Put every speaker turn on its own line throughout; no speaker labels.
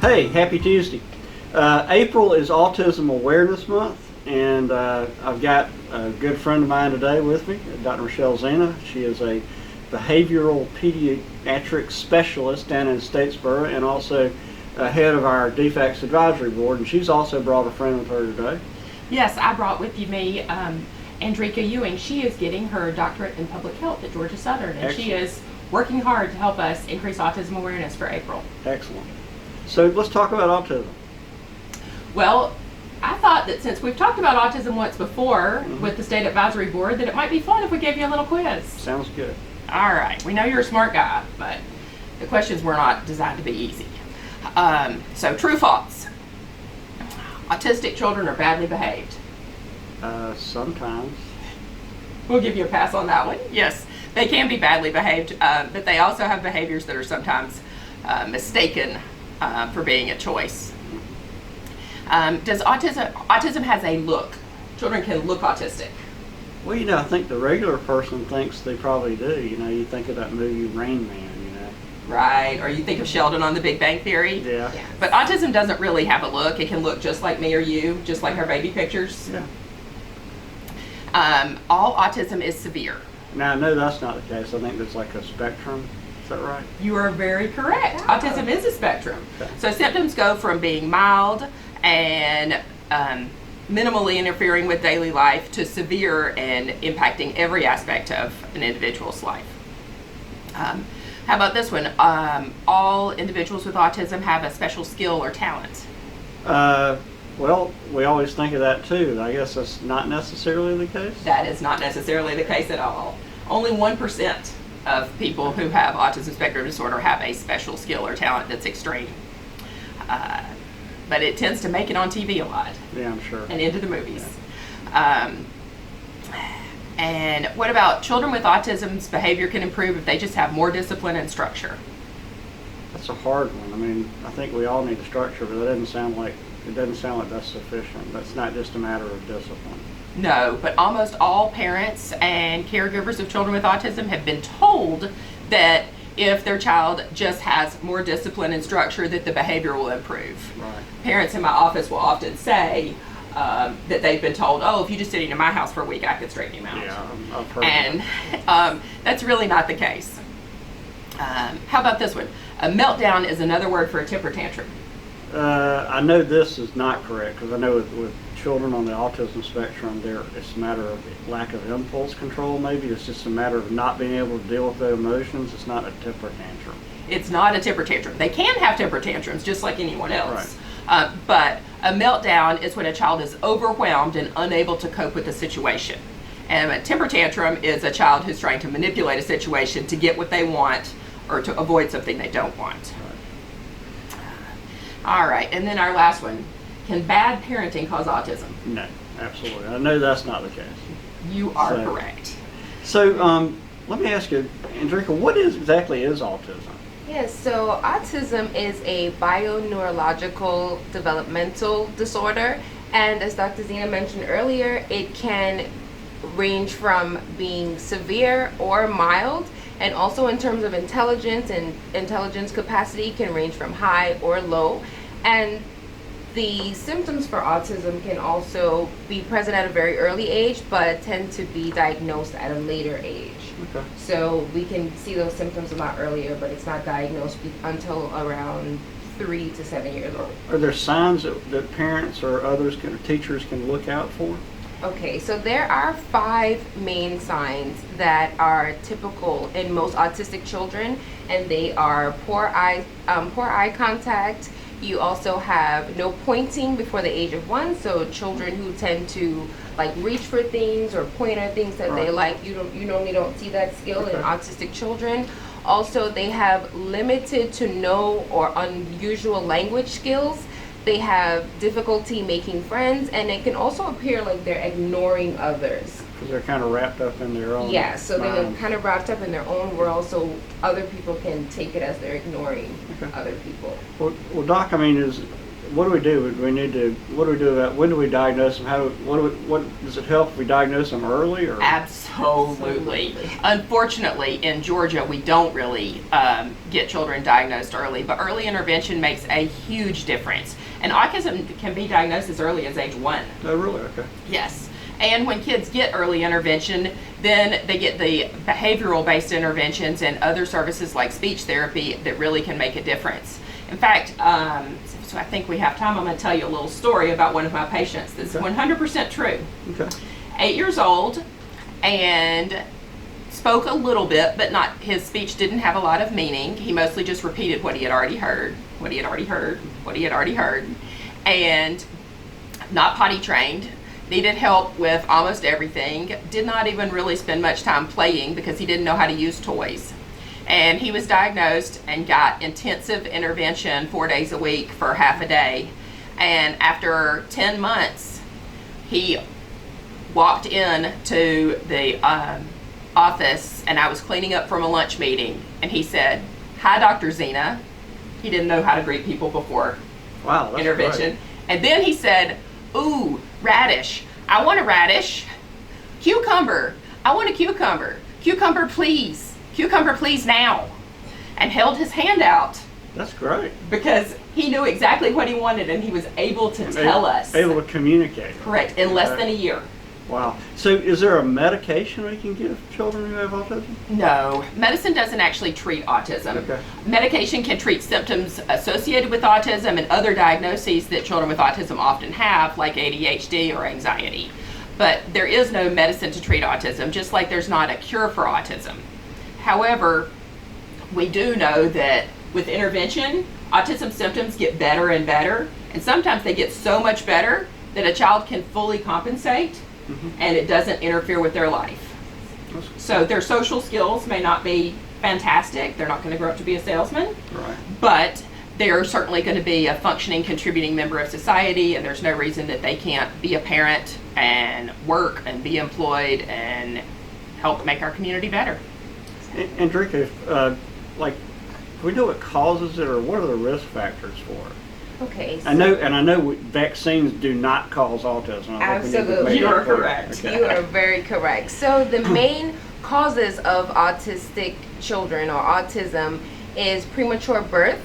Hey, happy Tuesday. April is Autism Awareness Month, and I've got a good friend of mine today with me, Dr. Michelle Zena. She is a behavioral pediatric specialist down in Statesboro and also head of our DFACS Advisory Board, and she's also brought a friend with her today.
Yes, I brought with me Andrika Ewing. She is getting her doctorate in public health at Georgia Southern, and
Excellent.
she is working hard to help us increase autism awareness for April.
Excellent. So let's talk about autism.
Well, I thought that since we've talked about autism once before with the State Advisory Board, that it might be fun if we gave you a little quiz.
Sounds good.
All right, we know you're a smart guy, but the questions were not designed to be easy. So true, false. Autistic children are badly behaved.
Sometimes.
We'll give you a pass on that one. Yes, they can be badly behaved, but they also have behaviors that are sometimes mistaken for being a choice. Does autism has a look? Children can look autistic.
Well, I think the regular person thinks they probably do. You think of that movie Rain Man,
Right, or you think of Sheldon on The Big Bang Theory.
Yeah.
But autism doesn't really have a look. It can look just like me or you, just like our baby pictures.
Yeah.
All autism is severe.
Now, I know that's not the case. I think there's like a spectrum. Is that right?
You are very correct. Autism is a spectrum.
Okay.
So symptoms go from being mild and minimally interfering with daily life to severe and impacting every aspect of an individual's life. How about this one? All individuals with autism have a special skill or talent.
Well, we always think of that too. I guess that's not necessarily the case.
That is not necessarily the case at all. Only 1% of people who have autism spectrum disorder have a special skill or talent that's extreme. But it tends to make it on TV a lot
Yeah, I'm sure.
and into the movies. And what about children with autism's behavior can improve if they just have more discipline and structure?
That's a hard one. I mean, I think we all need a structure, but it doesn't sound like that's sufficient. That's not just a matter of discipline.
No, but almost all parents and caregivers of children with autism have been told that if their child just has more discipline and structure, that the behavior will improve.
Right.
Parents in my office will often say that they've been told, oh, if you just sit in my house for a week, I could straighten him out.
Yeah, I've heard
And
that.
that's really not the case. How about this one? A meltdown is another word for a temper tantrum.
I know this is not correct because I know with children on the autism spectrum, it's a matter of lack of impulse control. Maybe it's just a matter of not being able to deal with their emotions. It's not a temper tantrum.
It's not a temper tantrum. They can have temper tantrums just like anyone else. But a meltdown is when a child is overwhelmed and unable to cope with the situation. And a temper tantrum is a child who's trying to manipulate a situation to get what they want or to avoid something they don't want. All right, and then our last one. Can bad parenting cause autism?
No, absolutely. I know that's not the case.
You are
So-
correct.
So let me ask you, Andrika, what exactly is autism?
Yes, so autism is a bioneurological developmental disorder, and as Dr. Zena mentioned earlier, it can range from being severe or mild, and also in terms of intelligence and intelligence capacity can range from high or low. And the symptoms for autism can also be present at a very early age, but tend to be diagnosed at a later age.
Okay.
So we can see those symptoms a lot earlier, but it's not diagnosed until around 3 to 7 years old.
Are there signs that parents or others teachers can look out for?
Okay, so there are 5 main signs that are typical in most autistic children, and they are poor eye contact. You also have no pointing before the age of 1, so children who tend to like reach for things or point at things that they like, you normally don't see that skill in autistic children. Also, they have limited to no or unusual language skills. They have difficulty making friends, and it can also appear like they're ignoring others.
Because they're kind of wrapped up in their own
Yeah, so they're
mind.
kind of wrapped up in their own world, so other people can take it as they're ignoring other people.
Well, Doc, I mean, what do we do? Do we need to? What do we do about when do we diagnose them? What does it help if we diagnose them early or?
Absolutely. Unfortunately, in Georgia, we don't really get children diagnosed early, but early intervention makes a huge difference. And autism can be diagnosed as early as age 1.
Oh, really? Okay.
Yes. And when kids get early intervention, then they get the behavioral-based interventions and other services like speech therapy that really can make a difference. In fact, so I think we have time. I'm going to tell you a little story about one of my patients that's
Okay.
100% true.
Okay.
8 years old and spoke a little bit, but not, his speech didn't have a lot of meaning. He mostly just repeated what he had already heard, what he had already heard, what he had already heard, and not potty trained. Needed help with almost everything. Did not even really spend much time playing because he didn't know how to use toys. And he was diagnosed and got intensive intervention 4 days a week for half a day. And after 10 months, he walked in to the office, and I was cleaning up from a lunch meeting, and he said, "Hi, Dr. Zena." He didn't know how to greet people before
Wow. That's
intervention.
great.
And then he said, "Ooh, radish. I want a radish. Cucumber. I want a cucumber. Cucumber, please. Cucumber, please now." And held his hand out
That's great.
because he knew exactly what he wanted, and he was able to tell us.
Able to communicate.
Correct, in less than a year.
Wow. So is there a medication we can give children who have autism?
No, medicine doesn't actually treat autism.
Okay.
Medication can treat symptoms associated with autism and other diagnoses that children with autism often have, like ADHD or anxiety. But there is no medicine to treat autism, just like there's not a cure for autism. However, we do know that with intervention, autism symptoms get better and better, and sometimes they get so much better that a child can fully compensate and it doesn't interfere with their life. So their social skills may not be fantastic. They're not going to grow up to be a salesman,
Right.
but they're certainly going to be a functioning, contributing member of society, and there's no reason that they can't be a parent and work and be employed and help make our community better.
And Drika, if, like, do we know what causes it, or what are the risk factors for it?
Okay.
I know vaccines do not cause autism. I think we need to
Absolutely.
make
You
that
are
clear.
correct.
Okay.
You are very correct. So the main causes of autistic children or autism is premature birth.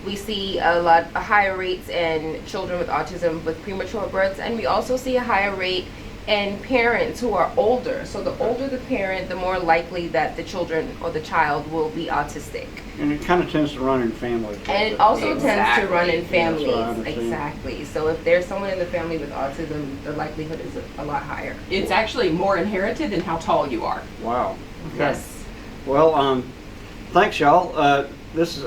We see a higher rates in children with autism with premature births, and we also see a higher rate in parents who are older. So the older the parent, the more likely that the children or the child will be autistic.
And it kind of tends to run in families.
And it also tends to run in
Exactly.
That's what I
families.
understand.
Exactly. So if there's someone in the family with autism, the likelihood is a lot higher.
It's actually more inherited than how tall you are.
Wow. Okay.
Yes.
Well, thanks, y'all. I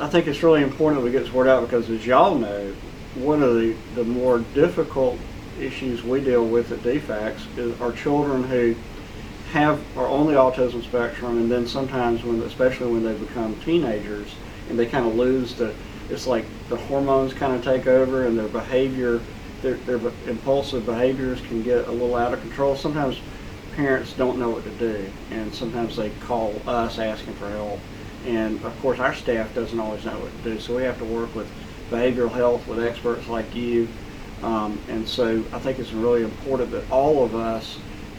think it's really important that we get this word out because, as y'all know, one of the more difficult issues we deal with at DFACS are children who are on the autism spectrum, and then sometimes especially when they become teenagers and they kind of lose it's like the hormones kind of take over and their behavior, their impulsive behaviors can get a little out of control. Sometimes parents don't know what to do, and sometimes they call us asking for help. And of course, our staff doesn't always know what to do, so we have to work with behavioral health with experts like you. And so I think it's really important that all of us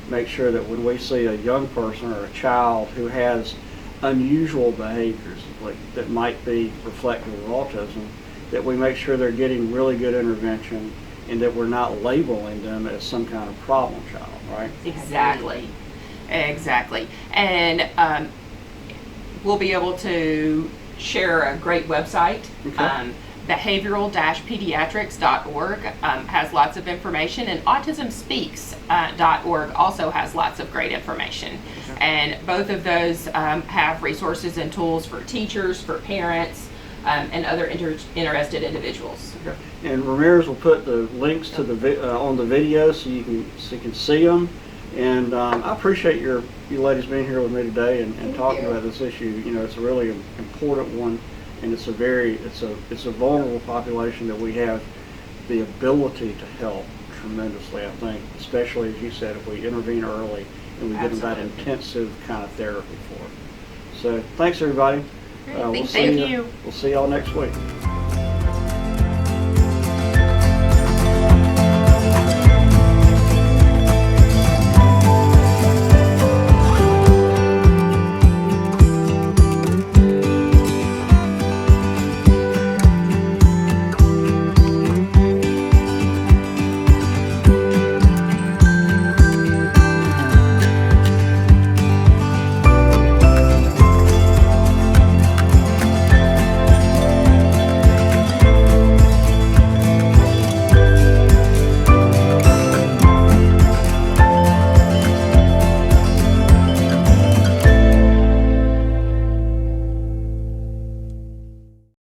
make sure that when we see a young person or a child who has unusual behaviors, like that might be reflective of autism, that we make sure they're getting really good intervention and that we're not labeling them as some kind of problem child, right?
Exactly. Exactly. And we'll be able to share a great website.
Okay.
Behavioral-pediatrics.org has lots of information, and autismspeaks.org also has lots of great information.
Okay.
And both of those have resources and tools for teachers, for parents, and other interested individuals.
Okay. And Ramirez will put the links to on the video so you can see them. And I appreciate you ladies being here with me today and talking about this issue. You know, it's a really important one, and it's a vulnerable population that we have the ability to help tremendously. I think, especially as you said, if we intervene early and we give them that
Absolutely.
intensive kind of therapy for it. So thanks everybody.
Great,
We'll
thank
you.
We'll see y'all next week.